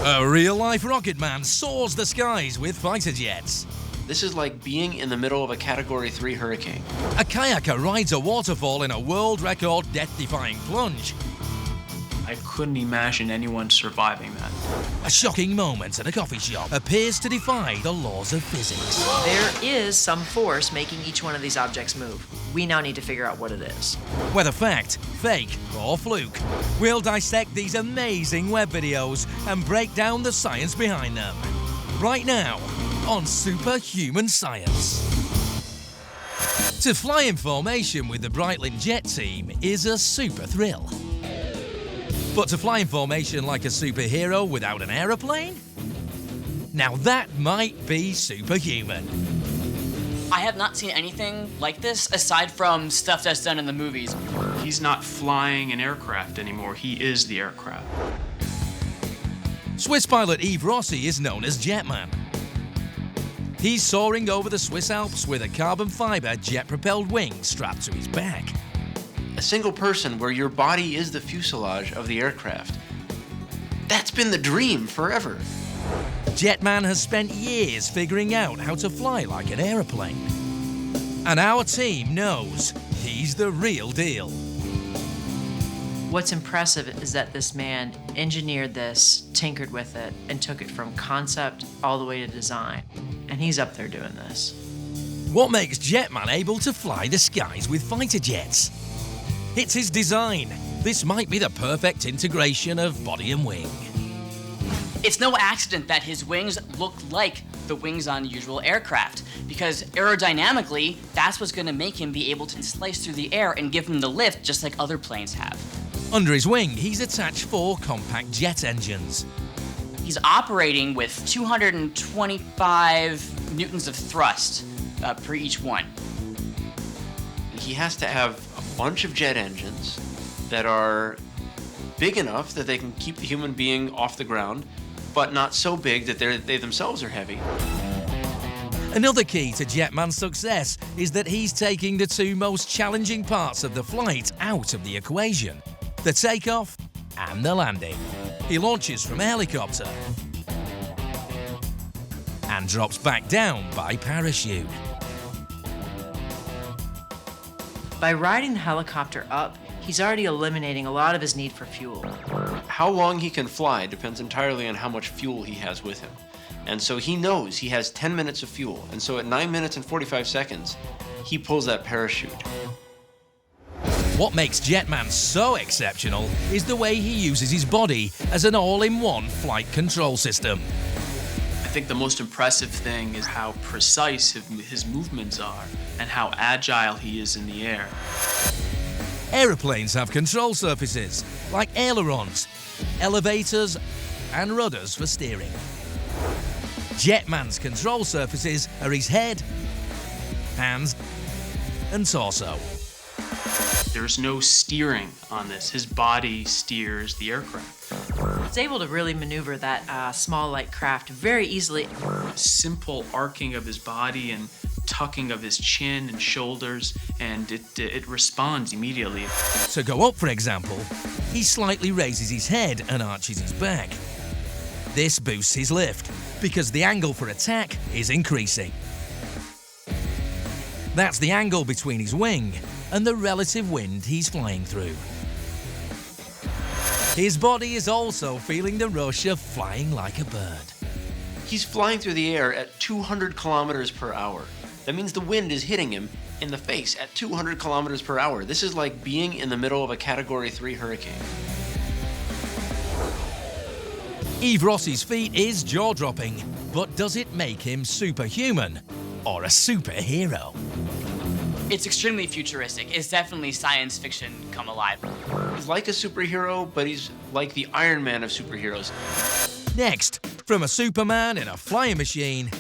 A real-life rocket man soars the skies with fighter jets. This is like being in the middle of a Category 3 hurricane. A kayaker rides a waterfall in a world record death-defying plunge. I couldn't imagine anyone surviving that. A shocking moment at a coffee shop appears to defy the laws of physics. There is some force making each one of these objects move. We now need to figure out what it is. Whether fact, fake, or fluke, we'll dissect these amazing web videos and break down the science behind them. Right now, on Superhuman Science. To fly in formation with the Breitling Jet team is a super thrill. But to fly in formation like a superhero without an aeroplane? Now that might be superhuman. I have not seen anything like this aside from stuff that's done in the movies. He's not flying an aircraft anymore, he is the aircraft. Swiss pilot Yves Rossi is known as Jetman. He's soaring over the Swiss Alps with a carbon fiber jet-propelled wing strapped to his back. A single person where your body is the fuselage of the aircraft. That's been the dream forever. Jetman has spent years figuring out how to fly like an aeroplane. And our team knows he's the real deal. What's impressive is that this man engineered this, tinkered with it, and took it from concept all the way to design. And he's up there doing this. What makes Jetman able to fly the skies with fighter jets? It's his design. This might be the perfect integration of body and wing. It's no accident that his wings look like the wings on usual aircraft, because aerodynamically, that's what's going to make him be able to slice through the air and give him the lift just like other planes have. Under his wing, he's attached 4 compact jet engines. He's operating with 225 newtons of thrust per each one. He has to have a bunch of jet engines that are big enough that they can keep the human being off the ground, but not so big that they themselves are heavy. Another key to Jetman's success is that he's taking the 2 most challenging parts of the flight out of the equation: the takeoff and the landing. He launches from a helicopter and drops back down by parachute. By riding the helicopter up, he's already eliminating a lot of his need for fuel. How long he can fly depends entirely on how much fuel he has with him. And so he knows he has 10 minutes of fuel. And so at 9 minutes and 45 seconds, he pulls that parachute. What makes Jetman so exceptional is the way he uses his body as an all-in-one flight control system. I think the most impressive thing is how precise his movements are and how agile he is in the air. Aeroplanes have control surfaces like ailerons, elevators, and rudders for steering. Jetman's control surfaces are his head, hands, and torso. There's no steering on this. His body steers the aircraft. He's able to really maneuver that small light craft very easily. A simple arcing of his body and tucking of his chin and shoulders, and it responds immediately. To go up, for example, he slightly raises his head and arches his back. This boosts his lift because the angle for attack is increasing. That's the angle between his wing and the relative wind he's flying through. His body is also feeling the rush of flying like a bird. He's flying through the air at 200 kilometers per hour. That means the wind is hitting him in the face at 200 kilometers per hour. This is like being in the middle of a Category 3 hurricane. Yves Rossi's feat is jaw-dropping, but does it make him superhuman or a superhero? It's extremely futuristic. It's definitely science fiction come alive. He's like a superhero, but he's like the Iron Man of superheroes. Next, from a Superman in a flying machine,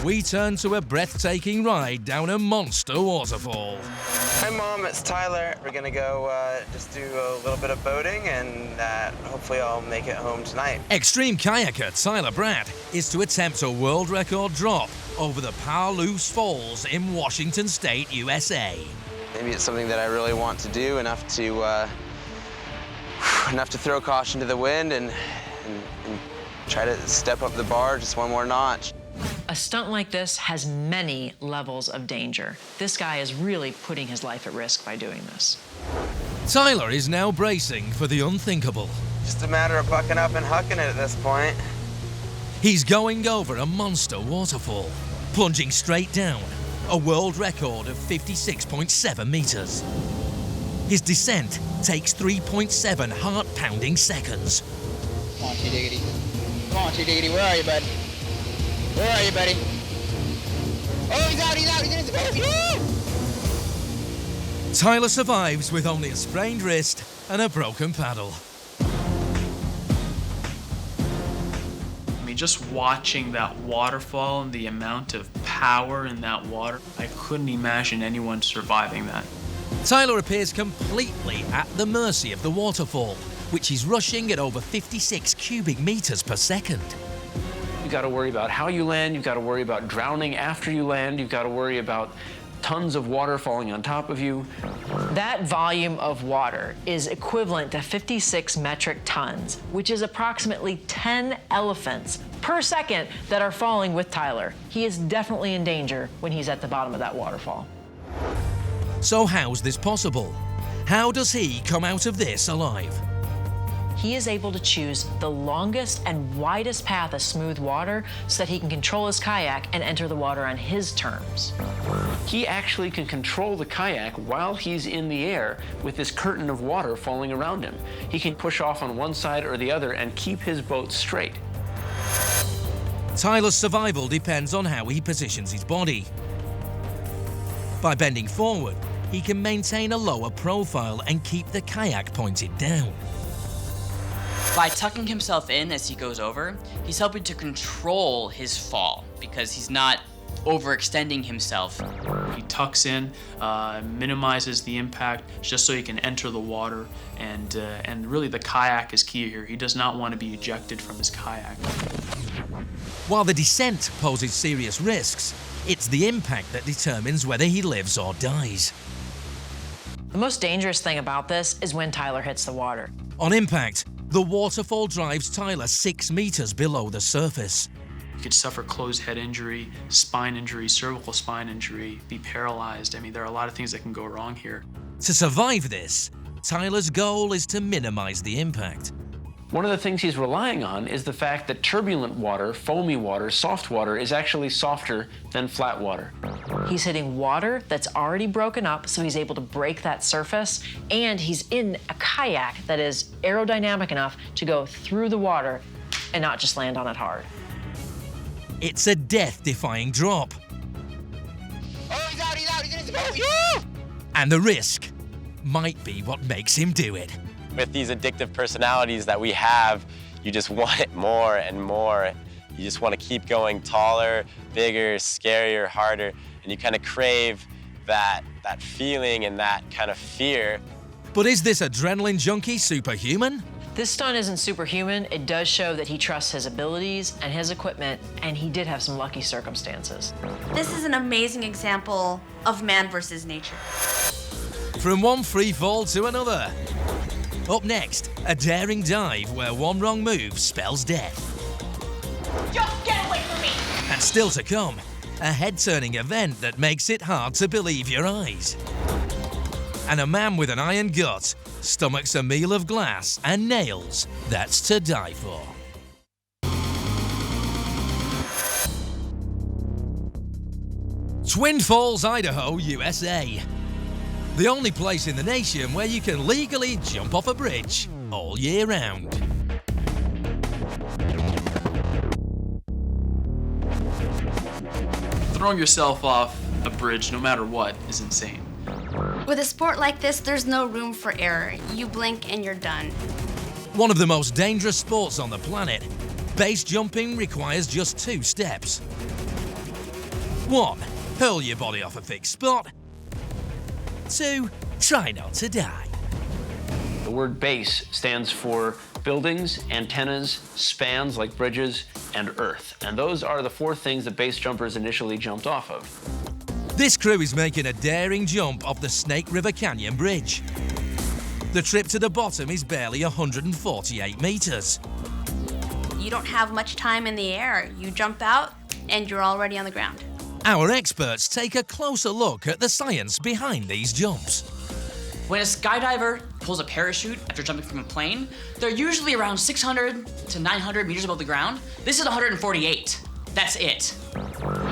we turn to a breathtaking ride down a monster waterfall. Hi Mom, it's Tyler. We're gonna go just do a little bit of boating and hopefully I'll make it home tonight. Extreme kayaker Tyler Bratt is to attempt a world record drop over the Palouse Falls in Washington State, USA. Maybe it's something that I really want to do, enough to throw caution to the wind and try to step up the bar just one more notch. A stunt like this has many levels of danger. This guy is really putting his life at risk by doing this. Tyler is now bracing for the unthinkable. Just a matter of bucking up and hucking it at this point. He's going over a monster waterfall, plunging straight down, a world record of 56.7 meters. His descent takes 3.7 heart-pounding seconds. Come on, T-Diggity. Come on, T-Diggity. Where are you, bud? Where are you, buddy? Oh, he's out, he's in his boat. Yeah! Tyler survives with only a sprained wrist and a broken paddle. I mean, just watching that waterfall and the amount of power in that water, I couldn't imagine anyone surviving that. Tyler appears completely at the mercy of the waterfall, which is rushing at over 56 cubic meters per second. You've got to worry about how you land, you've got to worry about drowning after you land, you've got to worry about tons of water falling on top of you. That volume of water is equivalent to 56 metric tons, which is approximately 10 elephants per second that are falling with Tyler. He is definitely in danger when he's at the bottom of that waterfall. So how's this possible? How does he come out of this alive? He is able to choose the longest and widest path of smooth water so that he can control his kayak and enter the water on his terms. He actually can control the kayak while he's in the air with this curtain of water falling around him. He can push off on one side or the other and keep his boat straight. Tyler's survival depends on how he positions his body. By bending forward, he can maintain a lower profile and keep the kayak pointed down. By tucking himself in as he goes over, he's helping to control his fall because he's not overextending himself. He tucks in, minimizes the impact just so he can enter the water, and really the kayak is key here. He does not want to be ejected from his kayak. While the descent poses serious risks, it's the impact that determines whether he lives or dies. The most dangerous thing about this is when Tyler hits the water. On impact, the waterfall drives Tyler 6 meters below the surface. You could suffer closed head injury, spine injury, cervical spine injury, be paralyzed. I mean, there are a lot of things that can go wrong here. To survive this, Tyler's goal is to minimize the impact. One of the things he's relying on is the fact that turbulent water, foamy water, soft water is actually softer than flat water. He's hitting water that's already broken up, so he's able to break that surface, and he's in a kayak that is aerodynamic enough to go through the water and not just land on it hard. It's a death-defying drop. Oh, he's out, he's in his boat. Yeah! And the risk might be what makes him do it. With these addictive personalities that we have, you just want it more and more. You just want to keep going taller, bigger, scarier, harder, and you kind of crave that feeling and that kind of fear. But is this adrenaline junkie superhuman? This stunt isn't superhuman. It does show that he trusts his abilities and his equipment, and he did have some lucky circumstances. This is an amazing example of man versus nature. From one free fall to another. Up next, a daring dive where one wrong move spells death. Just get away from me! And still to come, a head-turning event that makes it hard to believe your eyes. And a man with an iron gut stomachs a meal of glass and nails that's to die for. Twin Falls, Idaho, USA. The only place in the nation where you can legally jump off a bridge all year round. Throwing yourself off a bridge, no matter what, is insane. With a sport like this, there's no room for error. You blink and you're done. One of the most dangerous sports on the planet, base jumping requires just 2 steps. 1, hurl your body off a fixed spot. 2, try not to die. The word base stands for buildings, antennas, spans like bridges, and earth. And those are the 4 things that base jumpers initially jumped off of. This crew is making a daring jump off the Snake River Canyon Bridge. The trip to the bottom is barely 148 meters. You don't have much time in the air. You jump out and you're already on the ground. Our experts take a closer look at the science behind these jumps. When a skydiver pulls a parachute after jumping from a plane, they're usually around 600 to 900 meters above the ground. This is 148. That's it.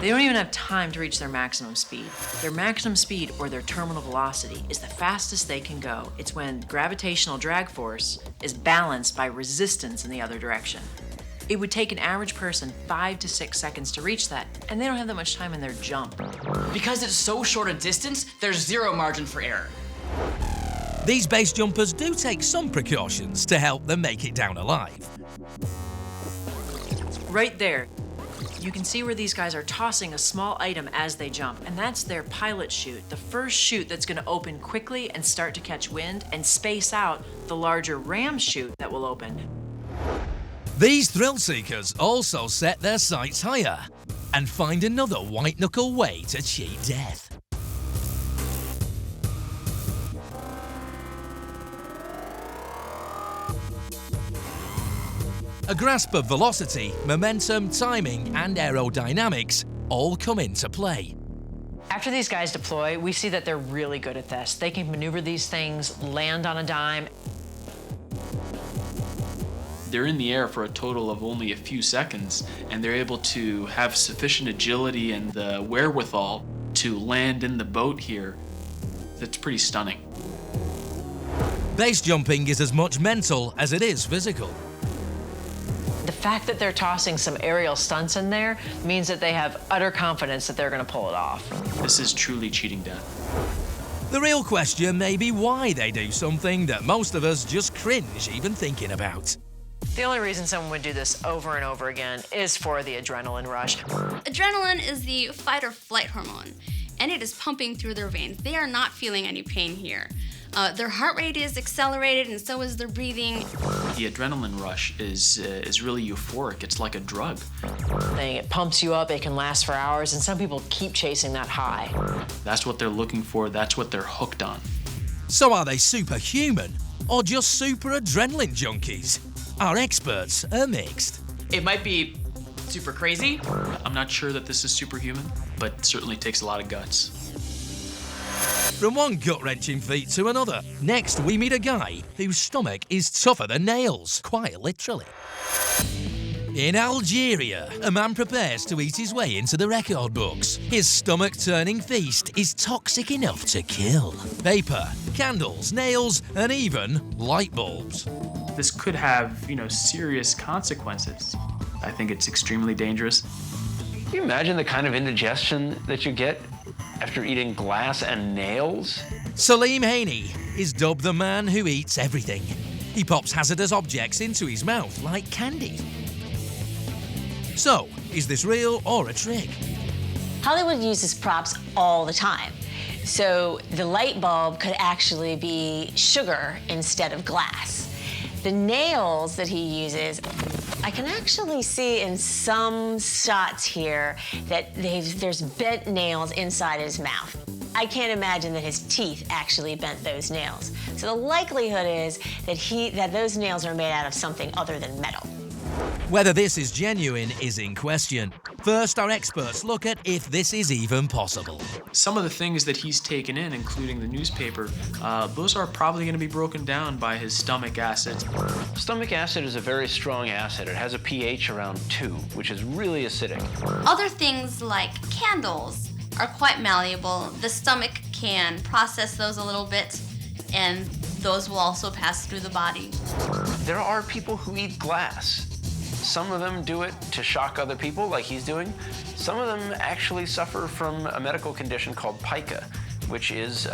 They don't even have time to reach their maximum speed. Their maximum speed, or their terminal velocity, is the fastest they can go. It's when gravitational drag force is balanced by resistance in the other direction. It would take an average person 5 to 6 seconds to reach that, and they don't have that much time in their jump. Because it's so short a distance, there's zero margin for error. These base jumpers do take some precautions to help them make it down alive. Right there, you can see where these guys are tossing a small item as they jump, and that's their pilot chute, the first chute that's going to open quickly and start to catch wind and space out the larger ram chute that will open. These thrill seekers also set their sights higher and find another white-knuckle way to cheat death. A grasp of velocity, momentum, timing, and aerodynamics all come into play. After these guys deploy, we see that they're really good at this. They can maneuver these things, land on a dime. They're in the air for a total of only a few seconds, and they're able to have sufficient agility and the wherewithal to land in the boat here. That's pretty stunning. Base jumping is as much mental as it is physical. The fact that they're tossing some aerial stunts in there means that they have utter confidence that they're going to pull it off. This is truly cheating death. The real question may be why they do something that most of us just cringe even thinking about. The only reason someone would do this over and over again is for the adrenaline rush. Adrenaline is the fight or flight hormone, and it is pumping through their veins. They are not feeling any pain here. Their heart rate is accelerated, and so is their breathing. The adrenaline rush is really euphoric. It's like a drug. It pumps you up, it can last for hours, and some people keep chasing that high. That's what they're looking for. That's what they're hooked on. So are they superhuman or just super adrenaline junkies? Our experts are mixed. It might be super crazy. I'm not sure that this is superhuman, but certainly takes a lot of guts. From one gut-wrenching feat to another. Next, we meet a guy whose stomach is tougher than nails, quite literally. In Algeria, a man prepares to eat his way into the record books. His stomach-turning feast is toxic enough to kill. Paper, candles, nails, and even light bulbs. This could have, serious consequences. I think it's extremely dangerous. Can you imagine the kind of indigestion that you get after eating glass and nails? Salim Haney is dubbed the man who eats everything. He pops hazardous objects into his mouth like candy. So, is this real or a trick? Hollywood uses props all the time. So the light bulb could actually be sugar instead of glass. The nails that he uses, I can actually see in some shots here that there's bent nails inside his mouth. I can't imagine that his teeth actually bent those nails. So the likelihood is that those nails are made out of something other than metal. Whether this is genuine is in question. First, our experts look at if this is even possible. Some of the things that he's taken in, including the newspaper, those are probably going to be broken down by his stomach acid. Stomach acid is a very strong acid. It has a pH around 2, which is really acidic. Other things like candles are quite malleable. The stomach can process those a little bit, and those will also pass through the body. There are people who eat glass. Some of them do it to shock other people, like he's doing. Some of them actually suffer from a medical condition called pica, which is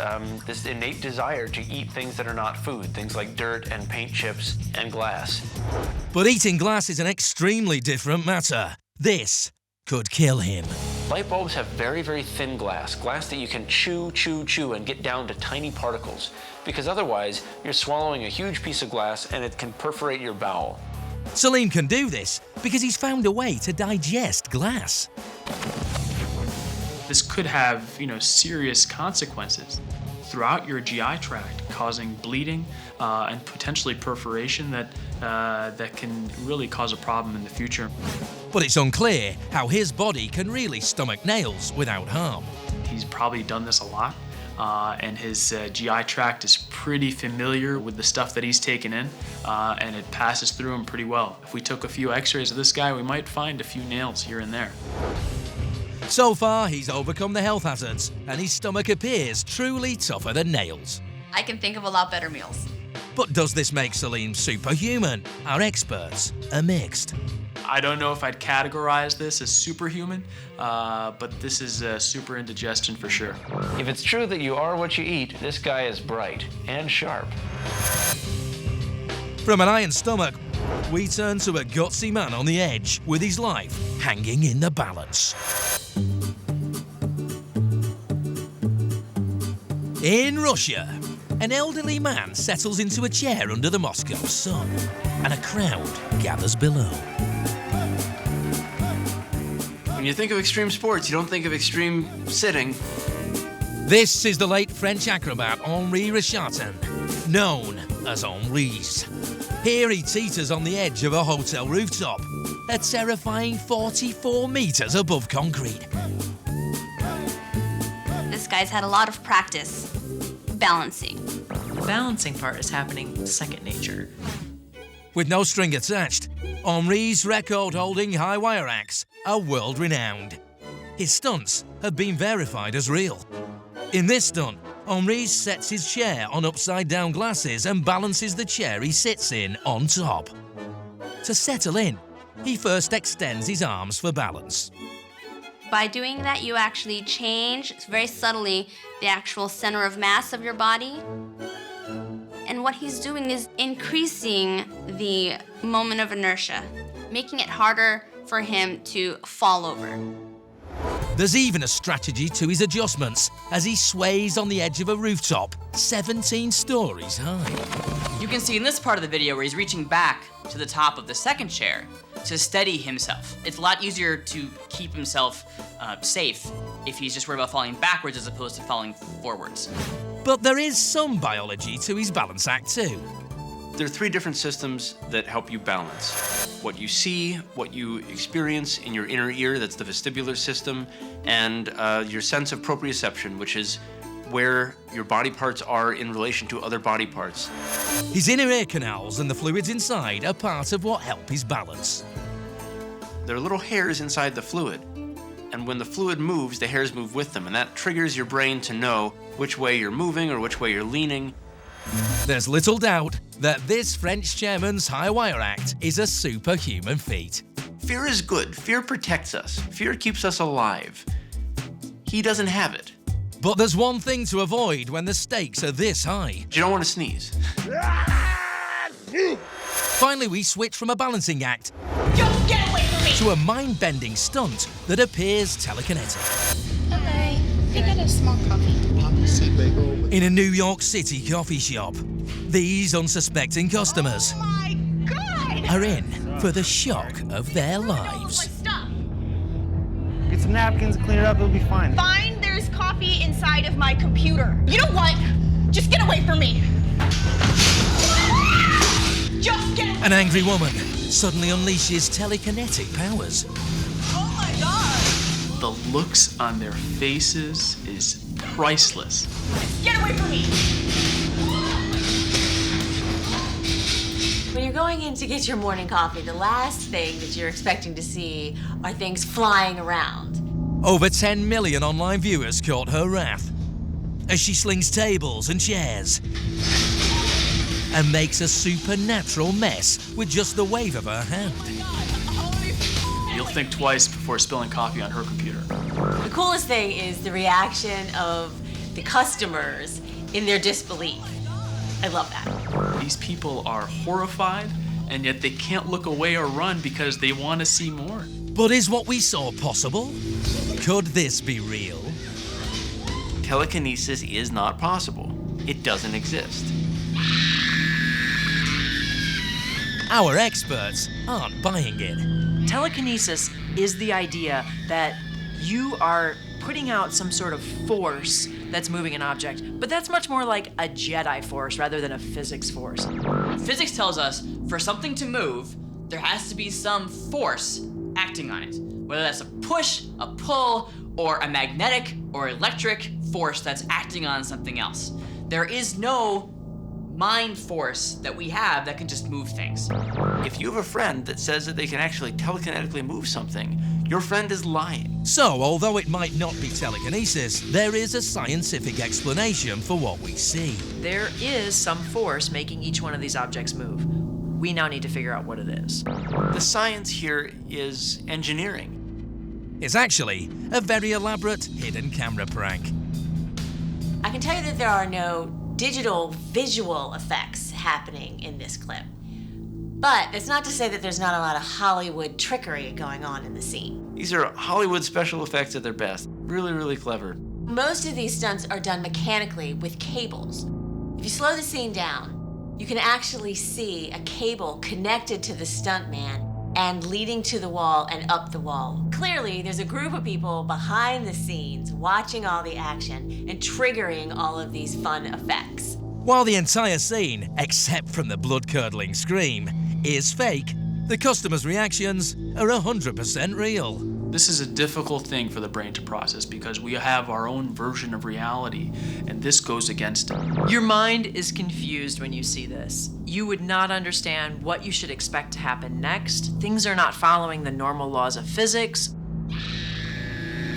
this innate desire to eat things that are not food, things like dirt and paint chips and glass. But eating glass is an extremely different matter. This could kill him. Light bulbs have very, very thin glass that you can chew, and get down to tiny particles, because otherwise you're swallowing a huge piece of glass and it can perforate your bowel. Salim can do this because he's found a way to digest glass. This could have, serious consequences. throughout your GI tract, causing bleeding and potentially perforation that can really cause a problem in the future. But it's unclear how his body can really stomach nails without harm. He's probably done this a lot, and his GI tract is pretty familiar with the stuff that he's taken in, and it passes through him pretty well. If we took a few x-rays of this guy, we might find a few nails here and there. So far, he's overcome the health hazards, and his stomach appears truly tougher than nails. I can think of a lot better meals. But does this make Celine superhuman? Our experts are mixed. I don't know if I'd categorize this as superhuman, but this is super indigestion for sure. If it's true that you are what you eat, this guy is bright and sharp. From an iron stomach, we turn to a gutsy man on the edge with his life hanging in the balance. In Russia, an elderly man settles into a chair under the Moscow sun, and a crowd gathers below. When you think of extreme sports, you don't think of extreme sitting. This is the late French acrobat Henri Richatin, known as Henri's. Here he teeters on the edge of a hotel rooftop, a terrifying 44 meters above concrete. This guy's had a lot of practice balancing. The balancing part is happening second nature. With no string attached, Henri's record-holding high wire acts are world-renowned. His stunts have been verified as real. In this stunt, Henri sets his chair on upside-down glasses and balances the chair he sits in on top. To settle in, he first extends his arms for balance. By doing that, you actually change very subtly the actual center of mass of your body. And what he's doing is increasing the moment of inertia, making it harder for him to fall over. There's even a strategy to his adjustments as he sways on the edge of a rooftop 17 stories high. You can see in this part of the video where he's reaching back to the top of the second chair to steady himself. It's a lot easier to keep himself safe if he's just worried about falling backwards as opposed to falling forwards. But there is some biology to his balance act too. There are three different systems that help you balance. What you see, what you experience in your inner ear, that's the vestibular system, and your sense of proprioception, which is where your body parts are in relation to other body parts. His inner ear canals and the fluids inside are part of what help his balance. There are little hairs inside the fluid, and when the fluid moves, the hairs move with them, and that triggers your brain to know which way you're moving or which way you're leaning. There's little doubt that this French chairman's high wire act is a superhuman feat. Fear is good. Fear protects us. Fear keeps us alive. He doesn't have it. But there's one thing to avoid when the stakes are this high. You don't want to sneeze. Finally, we switch from a balancing act Just get away from me! to a mind-bending stunt that appears telekinetic. Hello. Can I get a small coffee? In a New York City coffee shop, these unsuspecting customers Oh my God! are in for the shock of their lives. Stop! Get some napkins, clean it up, it'll be fine. Fine, there's coffee inside of my computer. You know what? Just get away from me. Just get away. An angry woman suddenly unleashes telekinetic powers. Oh my God! The looks on their faces is priceless. Get away from me! When you're going in to get your morning coffee, the last thing that you're expecting to see are things flying around. Over 10 million online viewers caught her wrath as she slings tables and chairs and makes a supernatural mess with just the wave of her hand. You'll think twice before spilling coffee on her computer. The coolest thing is the reaction of the customers in their disbelief. I love that. These people are horrified, and yet they can't look away or run because they want to see more. But is what we saw possible? Could this be real? Telekinesis is not possible. It doesn't exist. Our experts aren't buying it. Telekinesis is the idea that you are putting out some sort of force that's moving an object, but that's much more like a Jedi force rather than a physics force. Physics tells us for something to move, there has to be some force acting on it. Whether that's a push, a pull, or a magnetic or electric force that's acting on something else. There is no mind force that we have that can just move things. If you have a friend that says that they can actually telekinetically move something, your friend is lying. So, although it might not be telekinesis, there is a scientific explanation for what we see. There is some force making each one of these objects move. We now need to figure out what it is. The science here is engineering. It's actually a very elaborate hidden camera prank. I can tell you that there are no digital visual effects happening in this clip. But that's not to say that there's not a lot of Hollywood trickery going on in the scene. These are Hollywood special effects at their best. Really, really clever. Most of these stunts are done mechanically with cables. If you slow the scene down, you can actually see a cable connected to the stuntman and leading to the wall and up the wall. Clearly, there's a group of people behind the scenes watching all the action and triggering all of these fun effects. While the entire scene, except from the blood-curdling scream, is fake, the customers' reactions are 100% real. This is a difficult thing for the brain to process because we have our own version of reality, and this goes against it. Your mind is confused when you see this. You would not understand what you should expect to happen next. Things are not following the normal laws of physics.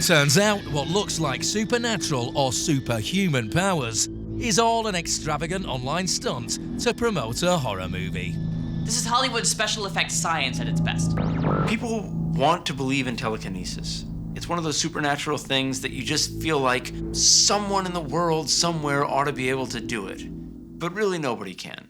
Turns out what looks like supernatural or superhuman powers is all an extravagant online stunt to promote a horror movie. This is Hollywood special effects science at its best. People want to believe in telekinesis. It's one of those supernatural things that you just feel like someone in the world somewhere ought to be able to do it. But really nobody can.